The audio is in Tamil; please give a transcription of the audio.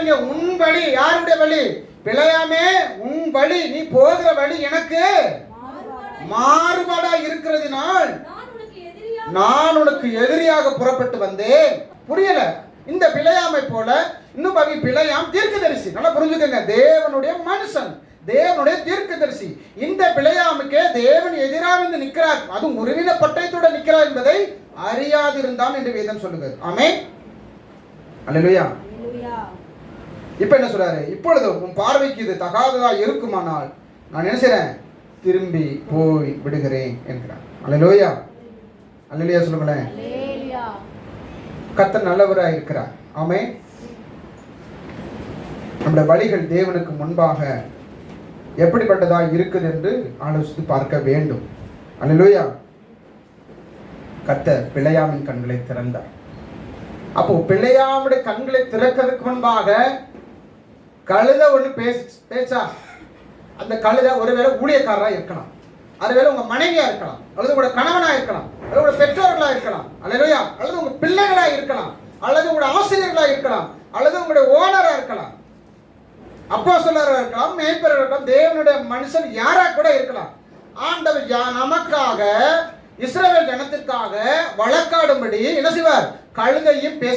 கவனிங்க, உன் வழி, யாருடைய வழி? பிழையாமே, உன் வழி, நீ போகிற வழி எனக்கு மாறுபாடா இருக்கிறதுனால் நான் உனக்கு எதிரியாக புறப்பட்டு வந்தேன். புரியல? இந்த பிழையாமை போல இன்னும் பாவி பிழையாம் தீர்க்கதரிசி. நல்லா புரிஞ்சுக்கங்க, தேவனுடைய மனுஷன், தேவனுடைய தீர்க்கதரிசி. இந்த பிழையாமுக்கே தேவன் எதிராக வந்து நிற்கிறார், அதுவும் உருவின பட்டயத்தோட நிற்கிறார் என்பதை அறியாதிருந்தான் என்று வேதம் சொல்லுகிறது. ஆமென், அல்லேலூயா. இப்ப என்ன சொல்றாரு? இப்பொழுது உன் பார்வைக்கு இது தகாததா இருக்குமானால் நான் என்ன செய்றேன்? திரும்பி போய் விடுகிறேன் என்கிறார். அல்லேலூயா, அல்லேலூயா சொல்லுங்களேன். கர்த்தர் நல்லவராய் இருக்கிறார். ஆமென். நம்முடைய வழிகள் தேவனுக்கு முன்பாக எப்படிப்பட்டதா இருக்குது என்று ஆலோசித்து பார்க்க வேண்டும். அல்லேலூயா. கர்த்தர் பிழையாமின் கண்களை திறந்தார். அப்போ பிழையாமுடைய கண்களை திறக்கிறதுக்கு முன்பாக கழுத ஒண்ணு பேச்சா? அந்த கழுத ஒருவேளை ஊழியக்காரரா இருக்கலாம், ஒருவேளை உங்க மனைவியா இருக்கலாம், அல்லது உங்களோட கணவனா இருக்கலாம், அல்லது உங்களோட பெற்றோர்களா இருக்கலாம், அல்லேலூயா, அல்லது உங்க பிள்ளைகளா இருக்கலாம், அல்லது உங்களோட ஆசிரியர்களா இருக்கலாம், அல்லது உங்களுடைய ஓனரா இருக்கலாம், அப்போஸ்தலரா இருக்கலாம், மேய்ப்பரா இருக்கலாம், தேவனுடைய மனுஷன் யாரா கூட இருக்கலாம். ஆண்டவர் நமக்காக, இஸ்ரவேல் ஜனத்திற்காக வழக்காடும்படி என்ன செய்வார்? கழுதையும் பேச